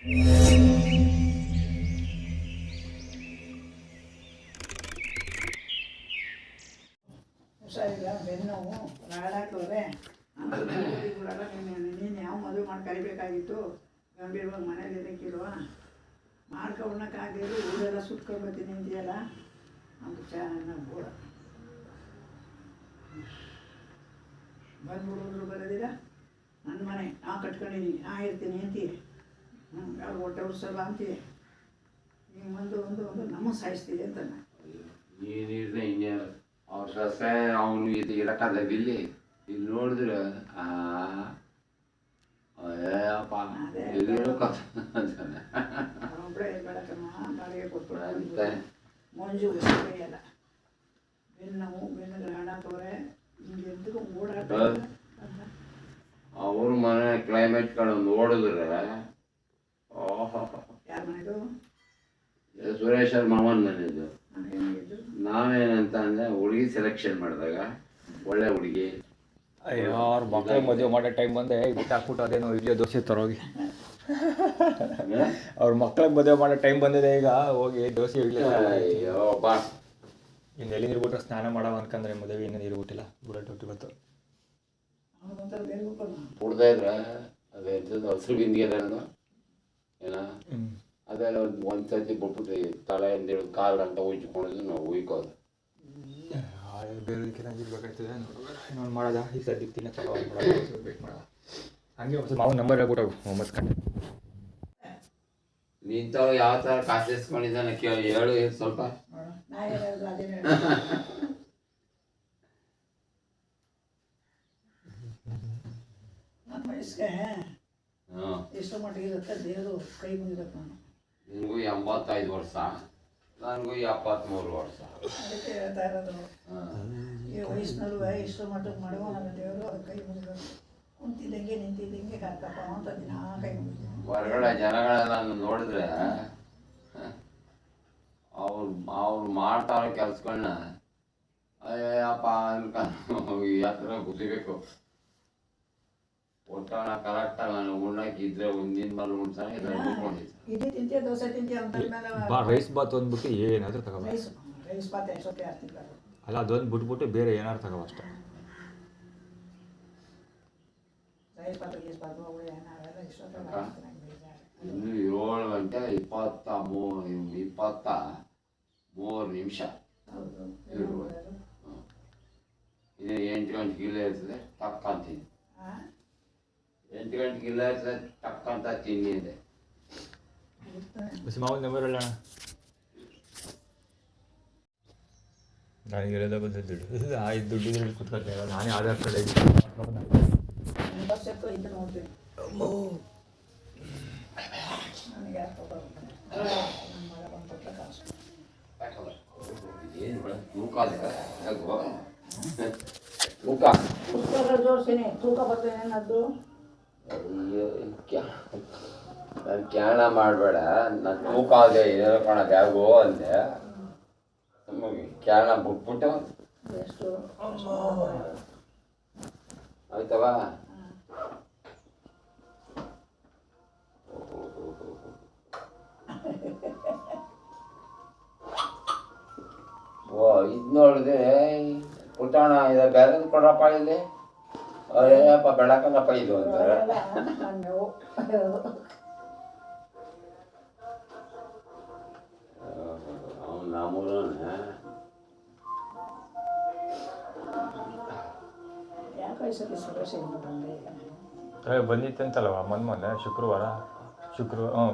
ಹುಷಾರಿಲ್ಲ, ಬೆನ್ನೋವು, ರಾಡಾಕ್ತವ್ರೆ. ನೀನು ಯಾವ ಮದುವೆ ಮಾಡಿ ಕರಿಬೇಕಾಗಿತ್ತು, ಗಂಭೀರವಾಗಿ ಮನೇಲಿ ಇರೋಕ್ಕಿಲ್ವ, ಮಾಡ್ಕೊಳಕ್ಕಾಗಲಿ ಊರೆಲ್ಲ ಸುಟ್ಕೊಂಡು ಬರ್ತೀನಿ ಅಂತೀಯಲ್ಲ, ಅಂತ ಚೆನ್ನಾಗಿ ಬೋಡ ಬಂದ್ಬಿಡೋದ್ರು ಬರೋದಿಲ್ಲ. ನನ್ನ ಮನೆ ನಾ ಕಟ್ಕೊಂಡಿದ್ದೀನಿ, ನಾ ಇರ್ತೀನಿ ಅಂತೀಯ, ಯಾರು ಹೊಟ್ಟೆ ಉರ್ಸಲ್ಲ ಅಂತೀಯ, ನೀವು ಒಂದು ನಮಗೆ ಸಾಯಿಸ್ತೀವಿ ಅಂತ. ನೀನಿರ್ದೆ ಇನ್ನೇನು ಅವ್ರ ಸೊಸೆ ಅವನು ಇದು ಇರಕ್ಕಾಗಲ್ಲ. ಇಲ್ಲಿ ನೋಡಿದ್ರೆ ಅಯ್ಯಪ್ಪ ಒಬ್ಬಳೇ ಬೆಳಕಮ್ಮ ಬಾಡಿಗೆ ಕೊಟ್ಬಿಡ ಮಂಜು ಕೈಯಲ್ಲ, ಬೆನ್ನು ಹಾಡಾಕವ್ರೆ, ಹಿಂಗೆ ಎದ್ದು ಓಡಾಟ. ಅವ್ರ ಮನೆ ಕ್ಲೈಮೇಟ್ಗಳು ನೋಡಿದ್ರೆ ಯಾರ ಮನೆದು? ಸುರೇಶ್ ಅವ್ರ ಮಾವನ ಮನೆದು. ನಾವೇನಂತ ಅಂದ್ರೆ ಹುಡುಗಿ ಸೆಲೆಕ್ಷನ್ ಮಾಡಿದಾಗ ಒಳ್ಳೆ ಹುಡುಗಿ. ಅಯ್ಯೋ ಅವ್ರ ಮಕ್ಕಳ ಮದುವೆ ಮಾಡೋ ಟೈಮ್ ಬಂದೆ ಬಿಟ್ಟಾಕ್ಬಿಟ್ಟು ಅದೇನೋ ಇಡ್ಲಿ ದೋಸೆ ತರೋಗಿ. ಅವ್ರ ಮಕ್ಕಳಿಗೆ ಮದುವೆ ಮಾಡೋ ಟೈಮ್ ಬಂದಿದೆ ಈಗ, ಹೋಗಿ ದೋಸೆ ಇಡ್ಲಿ. ಅಯ್ಯೋ ಬಾ, ಇನ್ನು ಎಲ್ಲಿ ನೀರು ಬಿಟ್ಟರೆ ಸ್ನಾನ ಮಾಡೋ ಅನ್ಕಂದ್ರೆ ಮದುವೆ ಇನ್ನೂ ನೀರು ಬಿಟ್ಟಿಲ್ಲ. ಬುಡಟ್ ಹೊಟ್ಟಿ ಬಂತು ಕುಡ್ತಾ ಇದ್ರೆ ಅದೇ ಹಸಿರು ಬಿಂದಿಗೆ ಏನ ಅದೆಲ್ಲ ಒಂದು ಸರ್ತಿ ಬಿಟ್ಬಿಟ್ಟು ತಲೆ ಅಂದೇಳಿ ಕಾಲು ಗಂಟೆ ಉಜ್ಜಿಕೊಂಡಿದ್ದು ನಾವು ಉಯ್ಕೋದು. ಬೇರೆ ನೀರು ಬೇಕಾಗ್ತದೆ, ಇನ್ನೊಂದು ಮಾಡೋದ ಈ ಸದ್ಯಕ್ಕೆ ತಿನ್ನ ಚಲೋ ಮಾಡೋದು, ವೇಟ್ ಮಾಡೋದ. ಹಂಗೆ ಒಂದು ಮಾವು ನಂಬರ್ ಹೇಳ್ಬಿಟ್ಟು 9 ಗಂಟೆ. ನಿಂತವ ಯಾವ ಥರ ಕಾಸು ಎಸ್ಕೊಂಡಿದ್ದಾನೆ ಹೇಳು ಸ್ವಲ್ಪ. ನನ್ನ ವಯಸ್ಸಿಗೆ ಎಷ್ಟು ಮಟ್ಟಿಗೆ ಇರುತ್ತೆ ದೇವರು ಕೈ ಮುಗಿಬೇಕು. ನಾನು ನಿನಗೂ 85 ವರ್ಷ, ನನಗೂ 73 ವರ್ಷ. ಅದಕ್ಕೆ ಹೇಳ್ತಾ ಇರೋದು, ಈ ವಯಸ್ಸಿನಲ್ಲೂ ಇಷ್ಟು ಮಟ್ಟಕ್ಕೆ ಮಾಡುವ ನನ್ನ ದೇವರು ಅದು ಕೈ ಮುಗಿಬೇಕು. ಕುಂತಿದ್ದಂಗೆ ನಿಂತಿದ್ದಂಗೆ ಕರ್ಕಪ್ಪ ಅಂತ ದಿನ ಕೈ ಮುಗಿತೀನಿ. ಹೊರಗಡೆ ಜನಗಳೆಲ್ಲ ನೋಡಿದ್ರೆ ಅವ್ರು ಮಾಡ್ತಾರೋ ಕೆಲ್ಸಗಳನ್ನ ಅಯ್ಯಪ್ಪ ಅನ್ಕೊಂಡು ಯಾತ್ರ ಗುದ್ದಿಬೇಕು. ಒಟ್ಟಣ ಕರೆಕ್ಟಾಗಿ ನಾನು ಉಣ್ಣಾಕಿದ್ರೆ ಒಂದಿನ ಮೇಲೆ ಉಣ್ತಾನೆ ಇಡ್ಲಿ ತಿಂತೀಯ, ದೋಸೆ ತಿಂತೀಯ ಅಂತ ರೈಸ್ ಬಾತ್ ಅಂದ್ಬಿಟ್ಟು ಏನಾದರೂ ತಗೋಬ. ರೈಸ್ ಬಾತ್ ಎಷ್ಟೊತ್ತೆ ಆಗ್ತಿಲ್ಲ ಅಲ್ಲ, ಅದೊಂದು ಬಿಟ್ಬಿಟ್ಟು ಬೇರೆ ಏನಾದ್ರು ತಗೋ ಅಷ್ಟೇ. ರೈಸ್ ಬಾತ್ ಗೀಸ್ ಬಾತ್ ನಾವೆಲ್ಲ ಇಷ್ಟೊತ್ತೆ ಇನ್ನು 7 ಗಂಟೆ 23 ನಿಮಿಷ. ಇನ್ನು 8 ಗಂಟೆಗೆ ಇಲ್ಲೇ ಇರ್ತದೆ ಟಕ್ ಅಂತೀನಿ. 8 ಗಂಟೆಗೆ ಇಲ್ಲ ಇರ್ತದೆ ಟಕ್ ಅಂತ ತಿನ್ನಿ ಇದೆ. ಮಾವು ನಂಬರ್ ಹೇಳೋಣ. ನನಗೆ ಇರೋದ ಬಂದ ದುಡ್ಡು ದುಡ್ಡು ಕುತ್ಕೊಳ್ತಾ ನಾನೇ ಆಧಾರ್ ಕಾರ್ಡ್ ಇದು ನೋಡ್ತೀನಿ. ನನಗೆ ಯಾರು ಜೋಡಿಸ್ತೀನಿ, ತೂಕ ಬರ್ತೇನೆ ಅನ್ನೋದು. ಅಯ್ಯೋ ನಾನು ಕ್ಯಾಣ ಮಾಡಬೇಡ, ನಾನು ತೂಕ ಅದೇ ಏನೋ ಕಣ ಬ್ಯಾಗು ಅಂದೆ. ಕ್ಯಾಣ ಬಿಟ್ಬಿಟ್ಟು ಎಷ್ಟು ಆಯ್ತವ. ಓ ಇದು ನೋಡಿದೆ ಪುಟಾಣ ಇದೆ, ಬೇರೆ ಕೊಡ್ರಪ್ಪ ಇಲ್ಲಿ. ಅಯ್ಯಪ್ಪ ಬೆಳಕಲ್ಲಪ್ಪ ಇದು ಅಂತಾರೆ. ಅವ್ನು ನಮ್ಮೂರನೇ. ಬಂದಿತ್ತಂತಲ್ವ ಮೊನ್ನೆ ಶುಕ್ರವಾರ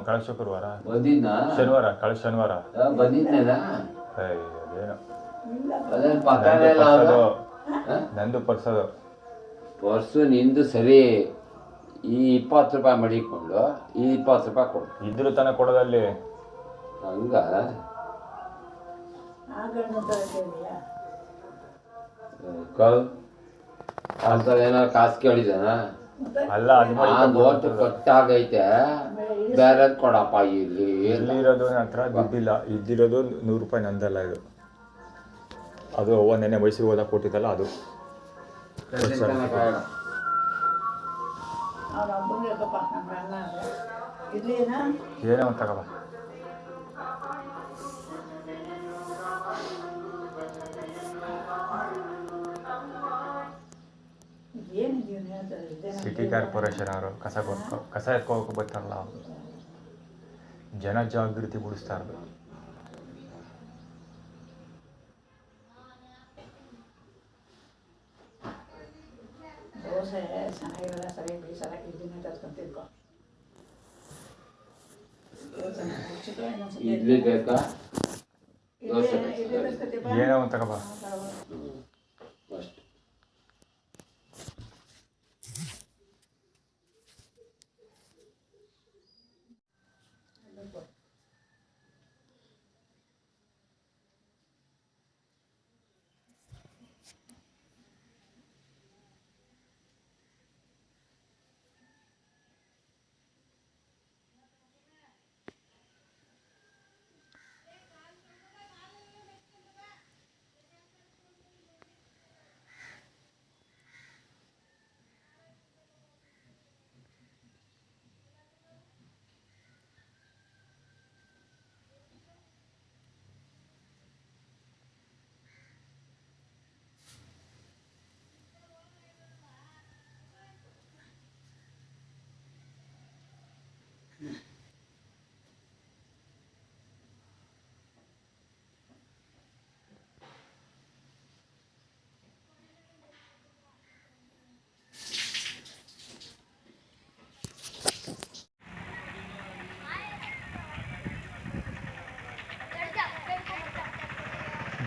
ಕಳೆದ ಶುಕ್ರವಾರ ಬಂದಿದ್ದ, ಶನಿವಾರ ಕಳೆದ ಶನಿವಾರ ಬಂದಿದ್ನೇನ. ಅದೇನು ನಂದು ಪರ್ಸದು ಪರ್ಸು ನಿಂದು ಸರಿ. ಈ 20 ರೂಪಾಯಿ ಮಡಿಕೊಂಡು ಈ 20 ರೂಪಾಯಿ ಕೊಡು. ಇದ್ರು ತಾನೇ ಕೊಡೋದಲ್ಲಿ. ಹಂಗ ಏನಾರು ಕಾಸು ಕೇಳಿದಾನ? ಅಲ್ಲ, ನೋಟು ಕಟ್ಟಾಗೈತೆ, ಬೇರೆ ಕೊಡಪ್ಪ. ಇಲ್ಲಿರೋದು ನನ್ನ ಹತ್ರ ದುಡ್ಡಿಲ್ಲ, ಇದ್ದಿರೋದು 100 ರೂಪಾಯಿ ನಂದಲ್ಲ. ಇದು ಅದು ನೆನ್ನೆ ಮೈಸೂರಿಗೆ ಹೋದಾಗ ಕೊಟ್ಟಿದ್ದಲ್ಲ ಅದು. ಅವ್ರ ಹಬ್ಬಂಗೆ ಬೇಕಪ್ಪ ನಮ್ಮ ಅಣ್ಣ ಇಡ್ಲಿನ ಏನೋ ಒಂದು ತಗೋಬ. ಏನಿದೀವಿ ಹೇಳ್ತಾರೆ ಸಿಟಿ ಕಾರ್ಪೊರೇಷನ್ ಅವರು ಕಸ ಎತ್ಕೋಬೇಕು ಬರ್ತಾರಲ್ಲ, ಜನ ಜಾಗೃತಿ ಮೂಡಿಸ್ತಾ ಇರೋದು. ದೋಸೆ ಚೆನ್ನಾಗಿರಲ್ಲ, ಸರಿಯಾಗಿ ಬೇಯಿಸಲ್ಲ, ಇದನ್ನೇ ತರ್ಕೊಂಡು ತಿನ್ಕೊ. ಇಡ್ಲಿ ಬೇಕಾ? ದೋಸೆ ಏನೋ ಒಂದು ತಗೋಬ. ಅಷ್ಟು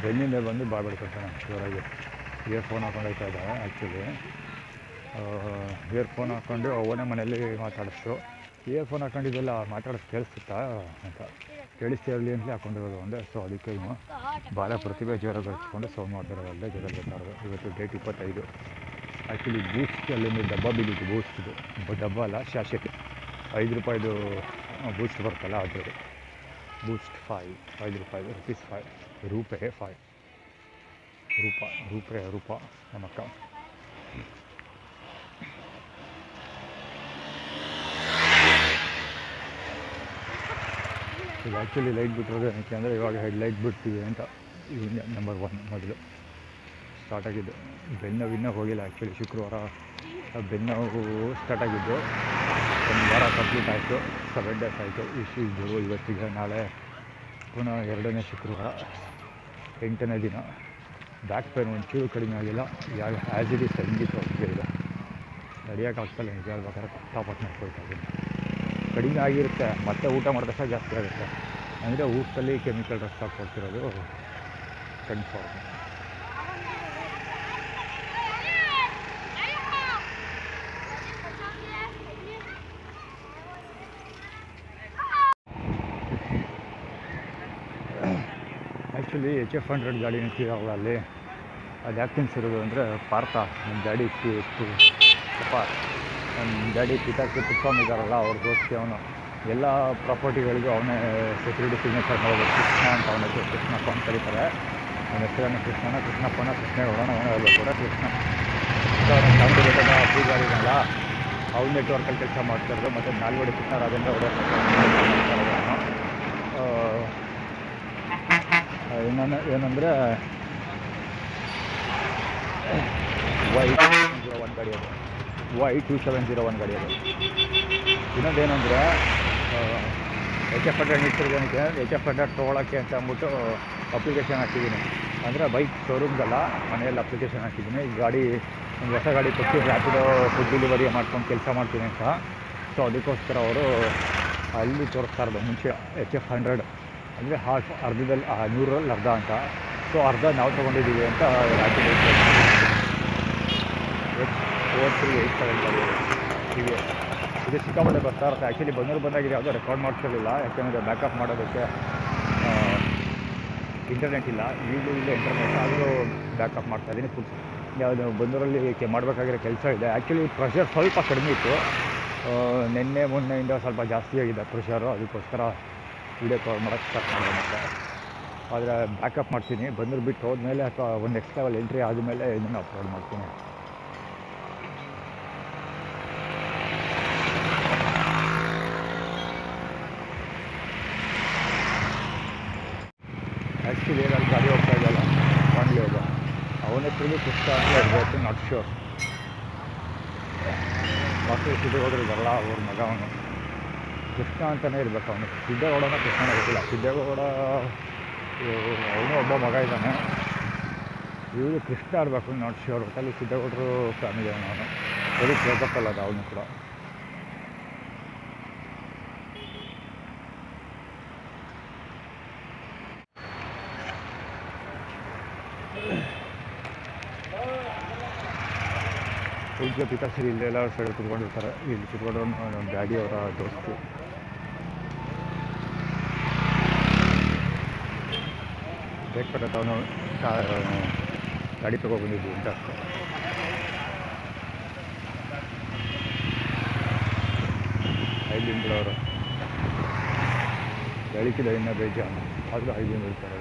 ಬೆನ್ನಿಂದ ಬಂದು ಬಾಯ್ಬಿಡ್ತಾನೆ ಜೋರಾಗಿ. ಇಯರ್ಫೋನ್ ಹಾಕೊಂಡು ಹೋಗ್ತಾ ಇದ್ದಾವೆ. ಆ್ಯಕ್ಚುಲಿ ಇಯರ್ಫೋನ್ ಹಾಕ್ಕೊಂಡು ಅವನೇ ಮನೆಯಲ್ಲಿ ಮಾತಾಡಿಸ್ತು. ಇಯರ್ಫೋನ್ ಹಾಕೊಂಡಿದ್ದೆಲ್ಲ ಮಾತಾಡೋದು ಕೇಳಿಸ್ತಾ ಅಂತ, ಕೇಳಿಸ್ತಾ ಇರಲಿ ಅಂತಲೇ ಹಾಕೊಂಡಿರೋದು ಒಂದೇ. ಸೊ ಅದಕ್ಕೆ ಇವನು ಭಾಳ ಪ್ರತಿಭೆ ಜೋರಾಗಿ ಹಚ್ಕೊಂಡು ಸೌಂಡ್ ಮಾಡ್ತಿರೋದು ಅಲ್ಲೇ ಜೋರಾಗಿ ಗೊತ್ತಾಡೋದು. ಇವತ್ತು ಡೇಟ್ 25. ಆ್ಯಕ್ಚುಲಿ ಬೂಸ್ಟ್ ಅಲ್ಲಿಂದ ಡಬ್ಬ ಬಿದ್ದಿದ್ದು, ಬೂಸ್ಟ್ದು ಡಬ್ಬ ಅಲ್ಲ, ಶಾಶೆಟ್ 5 ರೂಪಾಯಿದು ಬೂಸ್ಟ್ ಬರುತ್ತಲ್ಲ ಅದ್ರದ್ದು. ಬೂಸ್ಟ್ 5 ರೂಪಾಯಿ, ರುಪೀಸ್ 5 ರೂಪಾಯಿ 5 ರೂಪ ನಮ್ಮಕ್ಕ. ಇದು ಆ್ಯಕ್ಚುಲಿ ಲೈಟ್ ಬಿಟ್ಟಿರೋದು ಏನಕ್ಕೆ ಅಂದರೆ ಇವಾಗ ಹೆಡ್ಲೈಟ್ ಬಿಡ್ತೀವಿ ಅಂತ. ಇವಿಂದ ನಂಬರ್ 1 ಮೊದಲು ಸ್ಟಾರ್ಟ್ ಆಗಿದ್ದು. ಬೆನ್ನೋವಿನ್ನೂ ಹೋಗಿಲ್ಲ. ಆ್ಯಕ್ಚುಲಿ ಶುಕ್ರವಾರ ಬೆನ್ನೋವು ಸ್ಟಾರ್ಟ್ ಆಗಿದ್ದು, 1 ವಾರ ಕಂಪ್ಲೀಟ್ ಆಯಿತು. 7 ಡೇಸ್ ಆಯಿತು. ಇದ್ದು ಇವತ್ತಿಗೆ ನಾಳೆ ಪುನಃ 2ನೇ ಶುಕ್ರವಾರ 8ನೇ ದಿನ. ಬ್ಯಾಕ್ ಪೇನ್ ಒಂಚೂರು ಕಡಿಮೆ ಆಗಿಲ್ಲ. ಯಾವ ಆ್ಯಸ್ ಇಟ್ ಈಸ್ ಸಂಗೀತ ಹೋಗ್ತಾ ಇದೆ. ನಡೆಯೋಕ್ಕಾಗ್ತಲ್ಲ, ನಿಜ ಹೇಳ್ಬೇಕಾದ್ರೆ ಕಷ್ಟಪಟ್ಟು ಮಾಡ್ಕೊಳ್ತಾ ಇದ್ದೀನಿ. ಕಡಿಮೆ ಆಗಿರುತ್ತೆ, ಮತ್ತೆ ಊಟ ಮಾಡಿದಾಗ ಜಾಸ್ತಿ ಆಗುತ್ತೆ. ಅಂದರೆ ಊಟದಲ್ಲಿ ಕೆಮಿಕಲ್ ರಸ ಕೊಡ್ತಿರೋದು ಕನ್ಫರ್ಮ್. ಆ್ಯಕ್ಚುಲಿ HF100 ಗಾಡಿ ನಿಂತಿರೋಲ್ಲ ಅಲ್ಲಿ. ಅದು ಯಾಕೆ ನಿಲ್ಸಿರೋದು ಅಂದರೆ ಪಾರ್ಥ ನಮ್ಮ ಡ್ಯಾಡಿ ಸ್ವಲ್ಪ ನಮ್ಮ ಡ್ಯಾಡಿ ಪಿತಾಕಿ ಕುತ್ಕೊಂಡಿದ್ದಾರಲ್ಲ, ಅವ್ರಿಗೋಸ್ಕರ ಅವನು ಎಲ್ಲ ಪ್ರಾಪರ್ಟಿಗಳಿಗೂ ಅವನೇ ಸೆಕ್ಯೂರಿಟಿ ಸಿಗ್ನೇಚರ್ ಮಾಡೋದು. ಕೃಷ್ಣ ಅಂತ ಅವನ ಹೆಸರು, ಕೃಷ್ಣಪ್ಪ ಅಂತ ಕರೀತಾರೆ. ಅವನ ಹೆಸರನ್ನು ಕೃಷ್ಣಪ್ಪನ ಕೃಷ್ಣೇಗೌಡನ, ಅವನೆಲ್ಲ ಕೂಡ ಕೃಷ್ಣ. ಅವನ ಚಾಮುಂಡಿ ಬೆಟ್ಟದ ಪೂಜಾರಿನಲ್ಲ, ಅವ್ನ ನೆಟ್ವರ್ಕಲ್ಲಿ ಕೆಲಸ ಮಾಡ್ತಾಯಿರೋದು. ಮತ್ತು ನಾಲ್ವಡಿ ಕೃಷ್ಣರಾಜೇಂದ್ರ ಅವರ ಏನಂದರೆ Y2701 ಗಾಡಿ ಅದು, Y2701 ಗಾಡಿ ಅದು. ಇನ್ನೊಂದೇನೆಂದರೆ HF100 ನಿಲ್ಸಿರೋದಕ್ಕೆ, HF100 ತೊಗೊಳಕ್ಕೆ ಅಂತ ಅಂದ್ಬಿಟ್ಟು ಅಪ್ಲಿಕೇಶನ್ ಹಾಕಿದ್ದೀನಿ. ಅಂದರೆ ಬೈಕ್ ಶೋರೂಮ್ದಲ್ಲ, ಮನೆಯಲ್ಲಿ ಅಪ್ಲಿಕೇಶನ್ ಹಾಕಿದ್ದೀನಿ. ಈ ಗಾಡಿ ಒಂದು ಹೊಸ ಗಾಡಿ ಕೊಟ್ಟು ರ್ಯಾಪಿಡೋ ಫುಡ್ ಡೆಲಿವರಿ ಮಾಡ್ಕೊಂಡು ಕೆಲಸ ಮಾಡ್ತೀನಿ ಅಂತ. ಸೊ ಅದಕ್ಕೋಸ್ಕರ ಅವರು ಅಲ್ಲಿ ತೋರಿಸ್ತಾ ಇರೋದು ಮುಂಚೆ HF100 ಅಂದರೆ ಅರ್ಧದಲ್ಲಿ 100ರಲ್ಲಿ ಅರ್ಧ ಅಂತ. ಸೊ ಅರ್ಧ ನಾವು ತೊಗೊಂಡಿದ್ದೀವಿ ಅಂತ ರ್ಯಾಪಿಡೋ H4387 ಗಾಡಿ ಇದೆ. ಇದು ಸಿಕ್ಕಾಪಟ್ಟೆ ಬರ್ತಾ ಇರುತ್ತೆ. ಆ್ಯಕ್ಚುಲಿ ಬಂದಾಗಿದೆ, ಯಾವುದೋ ರೆಕಾರ್ಡ್ ಮಾಡ್ತಿರಲಿಲ್ಲ. ಯಾಕೆಂದರೆ ಬ್ಯಾಕಪ್ ಮಾಡೋದಕ್ಕೆ ಇಂಟರ್ನೆಟ್ ಇಲ್ಲ. ಈಗಲೂ ಇಲ್ಲ ಇಂಟರ್ನೆಟ್, ಆದರೂ ಬ್ಯಾಕಪ್ ಮಾಡ್ತಾಯಿದ್ದೀನಿ. ಫುಲ್ ಯಾವುದು ಬಂದೂರಲ್ಲಿ ಮಾಡಬೇಕಾಗಿರೋ ಕೆಲಸ ಇದೆ. ಆ್ಯಕ್ಚುಲಿ ಪ್ರೆಷರ್ ಸ್ವಲ್ಪ ಕಡಿಮೆ ಇತ್ತು. ನಿನ್ನೆ ಮೊನ್ನೆಯಿಂದ ಸ್ವಲ್ಪ ಜಾಸ್ತಿ ಆಗಿದೆ ಪ್ರೆಷರು. ಅದಕ್ಕೋಸ್ಕರ ವೀಡಿಯೋ ಕಾಲ್ ಮಾಡೋಕ್ಕೆ ಸ್ಟಾರ್ಟ್ ಮಾಡಿದೆ. ಮತ್ತು ಆದರೆ ಬ್ಯಾಕಪ್ ಮಾಡ್ತೀನಿ. ಬಂದರು ಬಿಟ್ಟು ಹೋದ್ಮೇಲೆ ಅಥವಾ ಒಂದು ನೆಕ್ಸ್ಟ್ ಲೆವೆಲ್ ಎಂಟ್ರಿ ಆದಮೇಲೆ ಇದನ್ನು ಅಪ್ಲೋಡ್ ಮಾಡ್ತೀನಿ. ಕೃಷ್ಣ ಅಂತ ಇರಬೇಕು, ನಾಟ್ ಶ್ಯೂರ್. ಬಾಕಿ ಸಿದ್ದೇಗೌಡರು ಇದ್ದಾರಲ್ಲ ಅವ್ರ ಮಗ ಅವನು ಕೃಷ್ಣ ಅಂತಲೇ ಇರಬೇಕು. ಅವನು ಸಿದ್ದೇಗೌಡನ ಕೃಷ್ಣನ ಗೊತ್ತಿಲ್ಲ. ಸಿದ್ದೇಗೌಡ ಅವನು ಒಬ್ಬ ಮಗ ಇದ್ದಾನೆ, ಇವರು ಕೃಷ್ಣ ಇರಬೇಕು, ನಾಟ್ ಶ್ಯೂರ್. ಒಟ್ಟಲ್ಲಿ ಸಿದ್ದೇಗೌಡರು ಫ್ಯಾಮಿಲಿ ಅವನು ವೆರಿ ಕ್ಲೋಸಪ್ ಅಲ್ಲ ಅದು ಅವನು ಕೂಡ. ಪೂಜ್ಯ ಪಿತಾಶ್ರೀ ಇಲ್ಲೆಲ್ಲ ಸೈಡ್ ಕುತ್ಕೊಂಡಿರ್ತಾರೆ. ಇಲ್ಲಿ ಕುತ್ಕೊಂಡು ನಮ್ಮ ಡ್ಯಾಡಿ ಅವರ ದೋಸ್ತು. ಬೇಕಾದ ಅವನು ಗಾಡಿ ತೊಗೊಬಂದಿದ್ವಿ ಅಂತ ಅರ್ಥ. ಐದು ಅವರು ಬೆಳಕಿದ ಇನ್ನೂ ಬೇಜಾನು ಆದರೂ 5 ದಿನ ಇರ್ತಾರೆ.